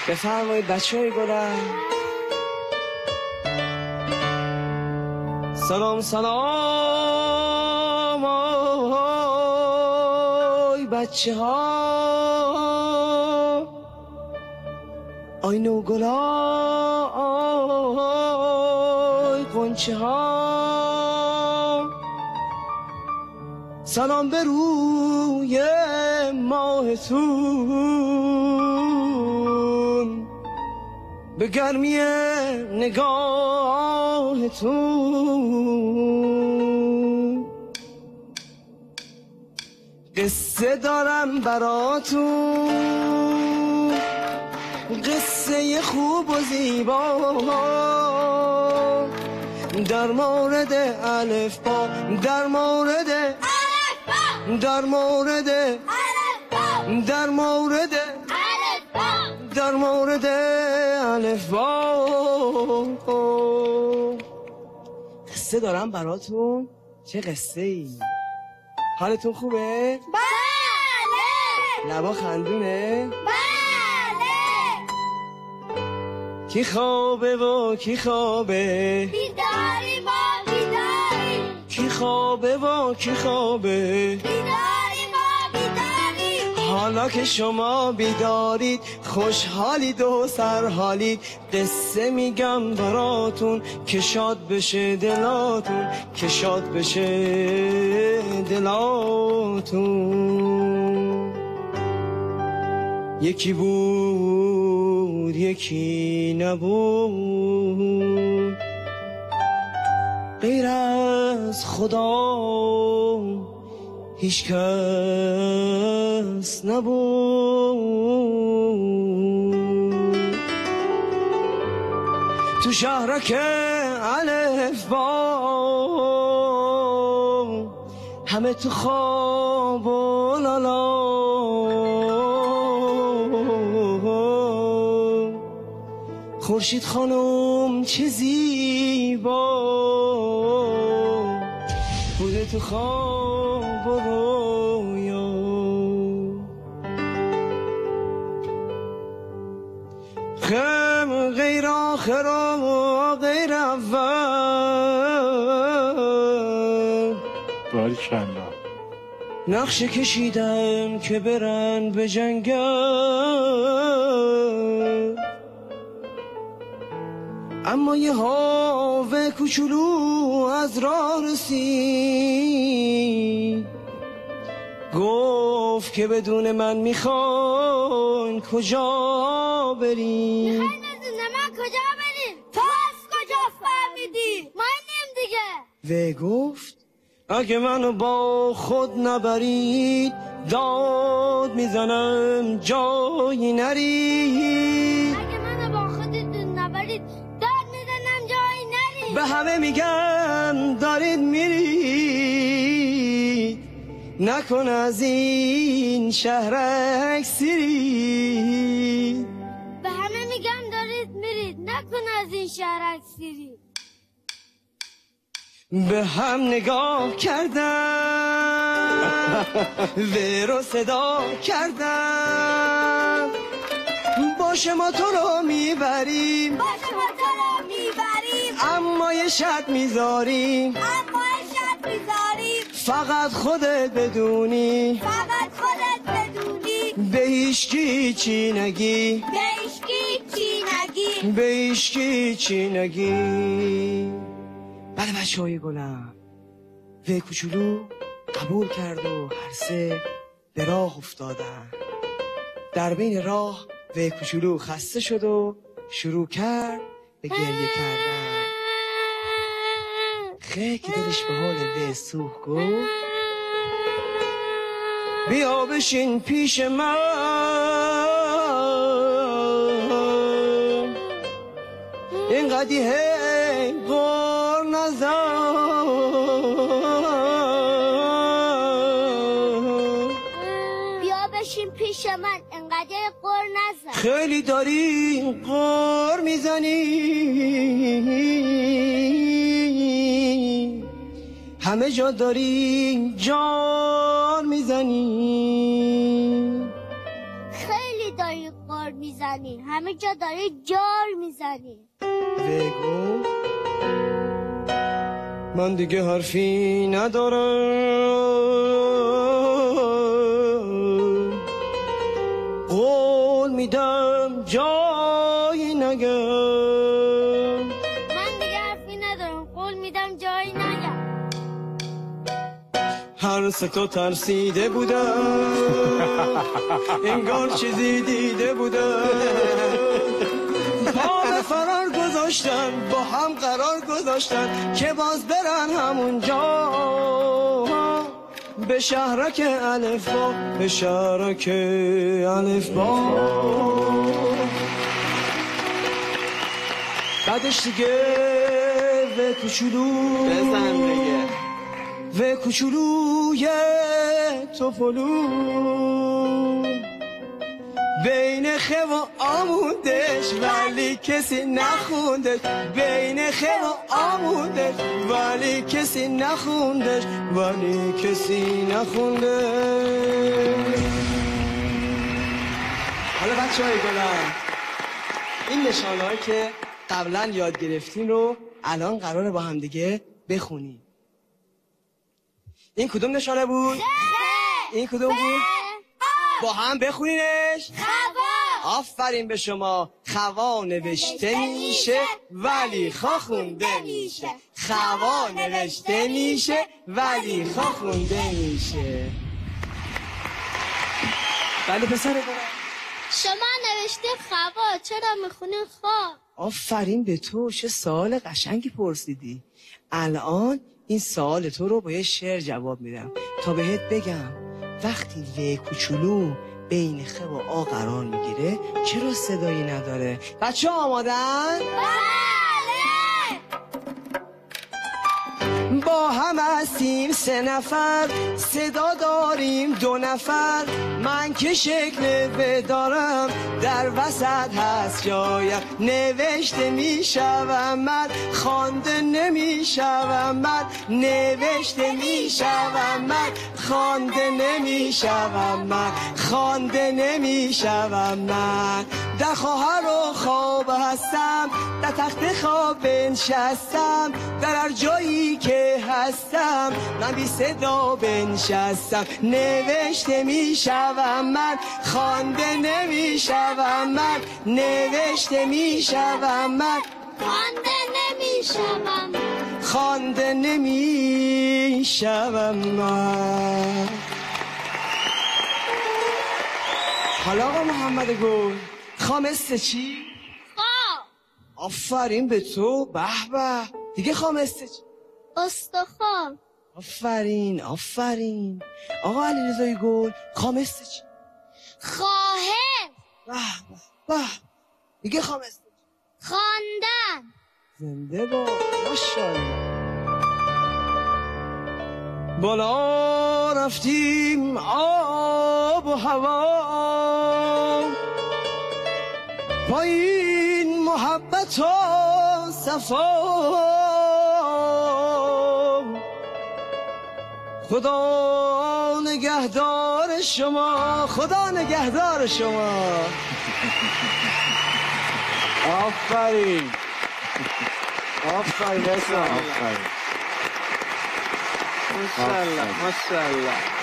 بفرمایید بچه‌های گلم. سلام سلام آی بچه ها، آی نوگلا، آی قنچه ها، سلام به روی ماهتون، به گرمی نگاهتون. قصه دارم براتون، قصه خوب و زیبا، در مورد الفبا، در مورد الفبا، در مورد الفبا، در مورد الفبا، در مورد الفبا. قصه دارم براتون. چه قصه ای؟ حالتون خوبه؟ بله. لبا خندونه؟ بله. کی خوابه و کی خوابه؟ بیداری ما بیداری. کی خوابه و کی خوابه؟ بیداری ما بیداری. حالا که شما بیدارید، خوشحالید و سرحالید، قصه میگم براتون که شاد بشه دلاتون، که شاد بشه دلاتون. یکی بود یکی نبود، غیر از خدا هیچ کس نبود. تو شهرک الفبا همه تو خواب و لالا، خورشید خانم چه زیبا بوده تو خواب و رویا. خم غیر آخر و غیر اول، باریکلا. نقشه کشیدن که برن به جنگل، اما یه هاوه کوچولو از راه رسید، گفت که بدون من میخواین کجا بریم؟ میخواین بدون من کجا بریم؟ تو از کجا فهمیدی؟ ما اینیم دیگه. و گفت اگه منو با خود نبرید، داد میزنم جایی نرید. اگه منو با خودتون نبرید، داد میزنم جایی نرید. به همه میگم دارید میرید، نکن از این شهرک سیرید. به همه میگم دارید میرید، نکن از این شهرک سیرید. به هم نگاه کردم و رو صدا کردم، باشه ما تو رو میبریم، باشه ما تو رو میبریم، اما یه شرط میذاریم، اما یه شرط میذاریم، فقط خودت بدونی، فقط خودت بدونی، به هیچکی چی نگی، به هیچکی چی نگی، به هیچکی چی نگی. بله بچه های گلم، و کوچولو قبول کرد و هر سه به راه افتادن. در بین راه و کوچولو خسته شد و شروع کرد به گریه کردن. خیلی که دلش به حال و سوخ گفت بیا بشین پیش من، این قدیه غار نزن، بیا بشین پیش من، انقدر قر نزن. خیلی داری غار میزنی، همه جا داری جان میزنی، خیلی داری قار میزنی؟ همه جا داری جار میزنی. بگو من دیگه حرفی ندارم، قول میدم جایی نگم. من دیگه حرفی ندارم، قول میدم جایی نگم. هر سه تو ترسیده بودم، انگار چیزی دیده بودم، پا به فرار گذاشتن، با هم قرار گذاشتن که باز برن همونجا، به شهرک الف با، به شهرک الف با. بعدش دیگه و کوچولو بزن دیگه و کوچولوی توپلو بین خه و آموندش ولی کسی نخوندش، بین خه و آموندش ولی کسی نخوندش، ولی کسی نخوندش. حالا بچه های گلم، این نشانه هایی که قبلا یاد گرفتین رو الان قراره با هم دیگه بخونیم. این کدوم نشانه بود؟ این کدوم بود؟ با هم بخونینش. خوا آفرین به شما. خوا نوشته میشه ولی خا خونده میشه، خوا نوشته میشه ولی خا خونده میشه. بله پسر گلم. شما نوشته خوا، چرا میخونی خوا؟ آفرین به تو، چه سوال قشنگی پرسیدی. الان این سوال تو رو با یه شعر جواب میدم تا بهت بگم وقتی و کوچولو بین خ و آ قرار میگیره چرا صدایی نداره. بچه آمادن؟ بله. با هم هستیم 3 نفر، صدا داریم 2 نفر، من که شکل و دارم در وسط هست جایم، نوشته میشوم من خوانده نمیشوم من، نوشته میشوم من خوانده نمیشوم من، خوانده نمیشوم من. در خواهر و خواب هستم، در تخت خواب بنشستم، در هر جایی که هستم من بی صدا بنشستم، نوشته میشوم من خوانده نمیشوم من، نوشته میشوم من خوانده نمیشوم، خوانده نمیشوم من. حالا آقا محمد گل، خا مثل چی؟ خوا آفرین به تو. به به. دیگه خا مثل چی؟ استخوان، آفرین آفرین. آقا علیرضای گل، خا مثل چی؟ خواهر، به به به. دیگه خا مثل چی؟ خواندن، زنده با. ماشاءالله. بالا رفتیم آب و هوا، پایین محبت و صفا، خدا نگهدار شما، خدا نگهدار شما. آفرین آفرین اسلام، آفرین ماشاءالله ماشاءالله.